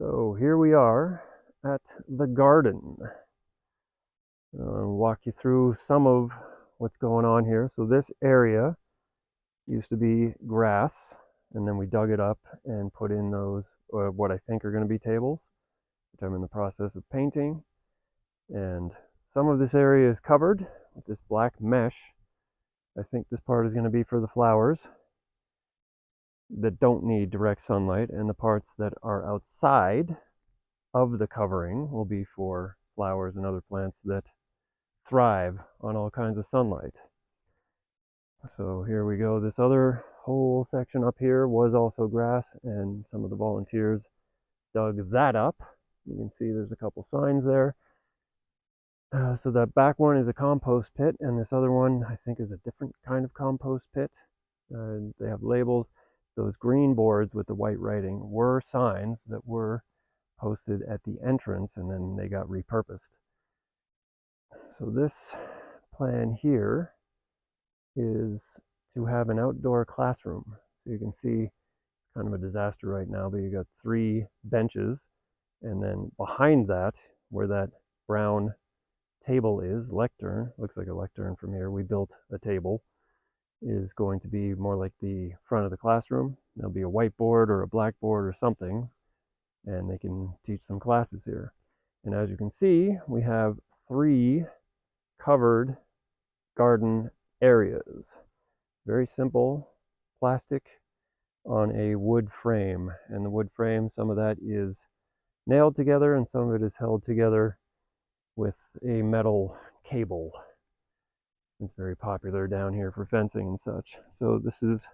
So here we are at the garden. I'll walk you through some of what's going on here. So this area used to be grass, and then we dug it up and put in those, what I think are going to be tables, which I'm in the process of painting. And some of this area is covered with this black mesh. I think this part is going to be for the flowers that don't need direct sunlight, and the parts that are outside of the covering will be for flowers and other plants that thrive on all kinds of sunlight. So here we go. This other whole section up here was also grass, and some of the volunteers dug that up. You can see there's a couple signs there. So that back one is a compost pit, and this other one I think is a different kind of compost pit. They have labels. Those green boards with the white writing were signs that were posted at the entrance, and then they got repurposed. So this plan here is to have an outdoor classroom. So you can see it's kind of a disaster right now, but you got 3 benches, and then behind that, where that brown table is, lectern, looks like a lectern from here, we built a table, is going to be more like the front of the classroom. There'll be a whiteboard or a blackboard or something, and they can teach some classes here. And as you can see, we have 3 covered garden areas. Very simple plastic on a wood frame, and the wood frame, some of that is nailed together and some of it is held together with a metal cable. It's very popular down here for fencing and such. So this is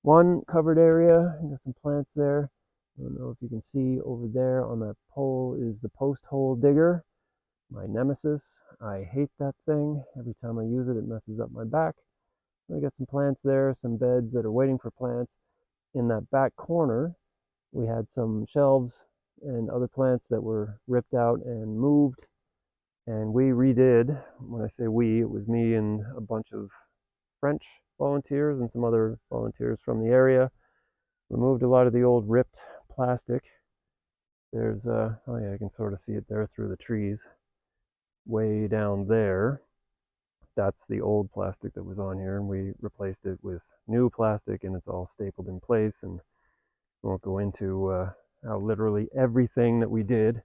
one covered area. Got some plants there. I don't know if you can see over there on that pole is the post hole digger, my nemesis. I hate that thing. Every time I use it, it messes up my back. I got some plants there, some beds that are waiting for plants. In that back corner, we had some shelves and other plants that were ripped out and moved. And we redid, when I say we, it was me and a bunch of French volunteers and some other volunteers from the area. Removed a lot of the old ripped plastic. There's, oh yeah, I can sort of see it there through the trees. Way down there, that's the old plastic that was on here, and we replaced it with new plastic, and it's all stapled in place. And I won't go into how literally everything that we did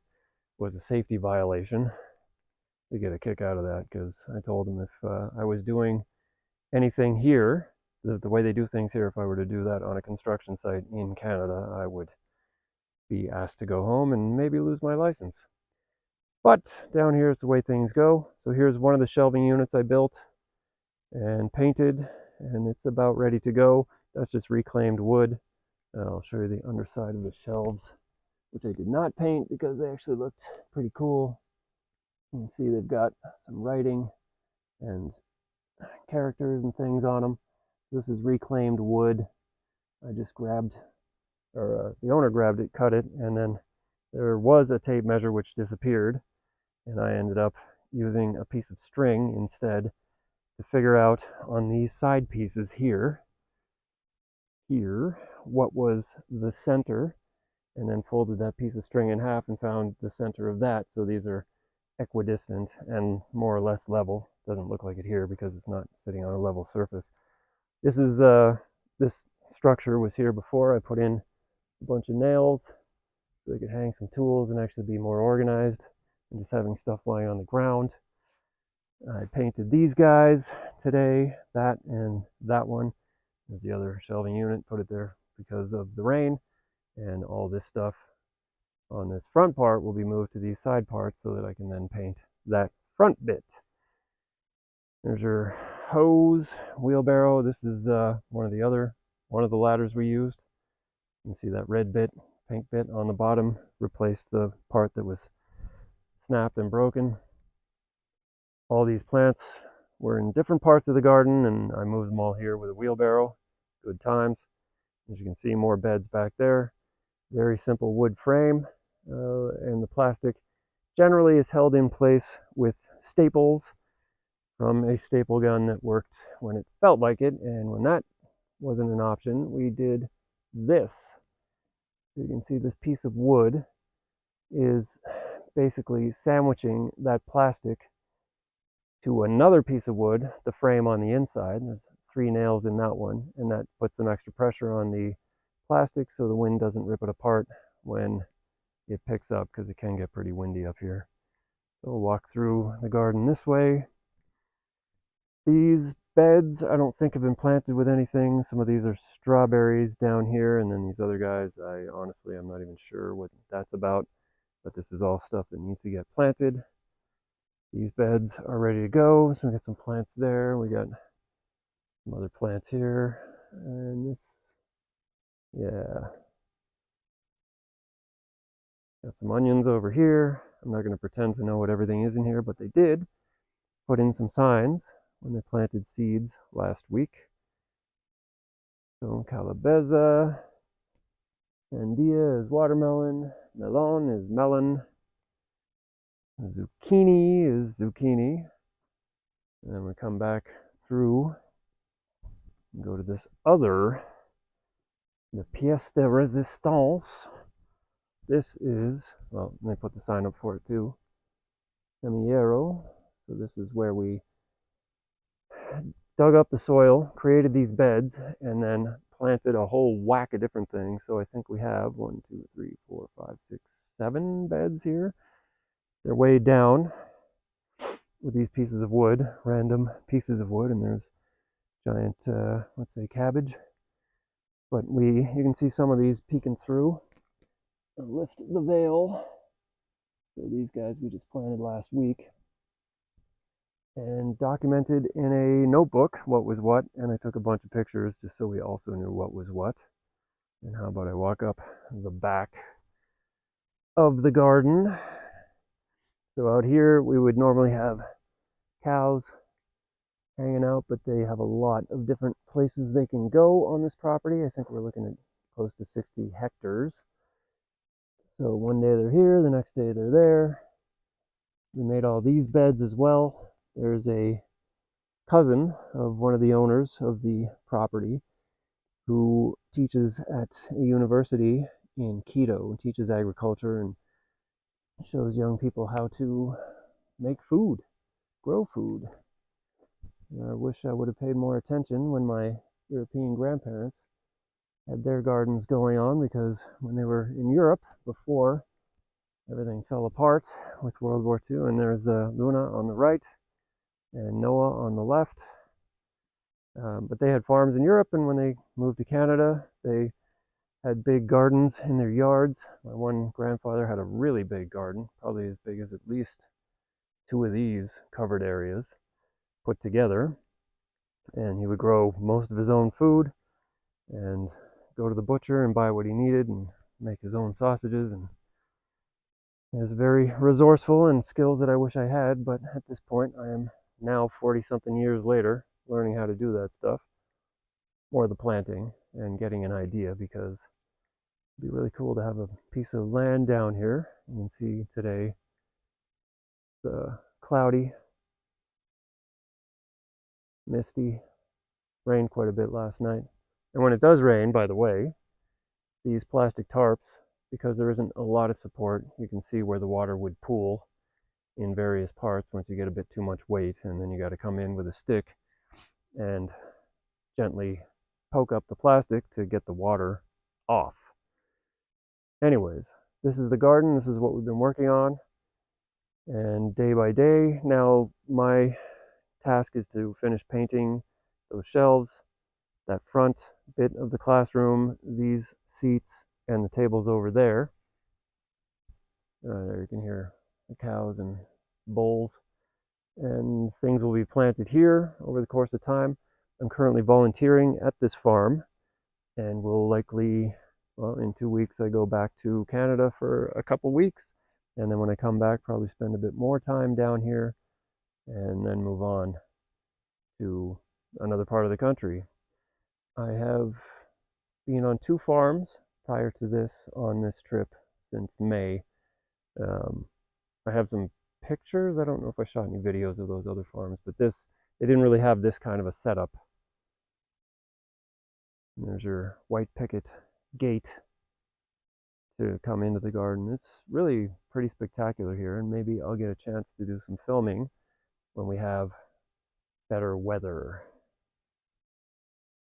was a safety violation. They get a kick out of that because I told them if I was doing anything here, the way they do things here, if I were to do that on a construction site in Canada, I would be asked to go home and maybe lose my license. But down here is the way things go. So here's one of the shelving units I built and painted, and it's about ready to go. That's just reclaimed wood. I'll show you the underside of the shelves, which I did not paint because they actually looked pretty cool. You can see they've got some writing and characters and things on them. This is reclaimed wood. I just grabbed, or the owner grabbed it, cut it, and then there was a tape measure which disappeared, and I ended up using a piece of string instead to figure out on these side pieces here what was the center, and then folded that piece of string in half and found the center of that. So these are equidistant and more or less level. Doesn't look like it here because it's not sitting on a level surface. This is this structure was here before. I put in a bunch of nails so they could hang some tools and actually be more organized than just having stuff lying on the ground. I painted these guys today, that and that one. There's the other shelving unit, put it there because of the rain, and all this stuff on this front part will be moved to these side parts so that I can then paint that front bit. There's your hose, wheelbarrow. This is one of the ladders we used. You can see that red bit, pink bit on the bottom replaced the part that was snapped and broken. All these plants were in different parts of the garden, and I moved them all here with a wheelbarrow. Good times. As you can see, more beds back there. Very simple wood frame, and the plastic generally is held in place with staples from a staple gun that worked when it felt like it, and when that wasn't an option, we did this. You can see this piece of wood is basically sandwiching that plastic to another piece of wood, the frame on the inside. There's 3 nails in that one, and that puts some extra pressure on the plastic so the wind doesn't rip it apart when it picks up, because it can get pretty windy up here. So we'll walk through the garden this way. These beds I don't think have been planted with anything. Some of these are strawberries down here, and then these other guys, I'm not even sure what that's about, but this is all stuff that needs to get planted. These beds are ready to go, so we got some plants there. We got some other plants here, and this, yeah. Got some onions over here. I'm not going to pretend to know what everything is in here, but they did put in some signs when they planted seeds last week. So calabeza, sandia is watermelon, melon is melon, zucchini is zucchini. And then we come back through and go to this other, the pièce de résistance. This is, well, they put the sign up for it too, Semillero. So this is where we dug up the soil, created these beds, and then planted a whole whack of different things. So I think we have 1, 2, 3, 4, 5, 6, 7 beds here. They're weighed down with these pieces of wood, random pieces of wood, and there's giant, let's say, cabbage. But you can see some of these peeking through. I'll lift the veil. So these guys we just planted last week and documented in a notebook what was what, and I took a bunch of pictures just so we also knew what was what. And how about I walk up the back of the garden. So out here we would normally have cows hanging out, but they have a lot of different places they can go on this property. I think we're looking at close to 60 hectares. So one day they're here, the next day they're there. We made all these beds as well. There's a cousin of one of the owners of the property who teaches at a university in Quito, teaches agriculture and shows young people how to make food, grow food. I wish I would have paid more attention when my European grandparents had their gardens going on, because when they were in Europe before everything fell apart with World War II, and there's Luna on the right and Noah on the left. But they had farms in Europe, and when they moved to Canada, they had big gardens in their yards. My one grandfather had a really big garden, probably as big as at least 2 of these covered areas put together. And he would grow most of his own food and go to the butcher and buy what he needed and make his own sausages. And he was very resourceful and skills that I wish I had, but at this point I am now 40 something years later learning how to do that stuff, or the planting and getting an idea, because it'd be really cool to have a piece of land down here. You can see today it's cloudy, misty, rained quite a bit last night. And when it does rain, by the way, these plastic tarps, because there isn't a lot of support, you can see where the water would pool in various parts once you get a bit too much weight, and then you got to come in with a stick and gently poke up the plastic to get the water off. Anyways, this is the garden. This is what we've been working on, and day by day now my task is to finish painting those shelves, that front bit of the classroom, these seats, and the tables over there. There you can hear the cows and bulls, and things will be planted here over the course of time. I'm currently volunteering at this farm, and will likely, well, in 2 weeks I go back to Canada for a couple weeks, and then when I come back probably spend a bit more time down here and then move on to another part of the country. I have been on 2 farms prior to this on this trip since May. I have some pictures. I don't know if I shot any videos of those other farms, but they didn't really have this kind of a setup. And there's your white picket gate to come into the garden. It's really pretty spectacular here, and maybe I'll get a chance to do some filming when we have better weather.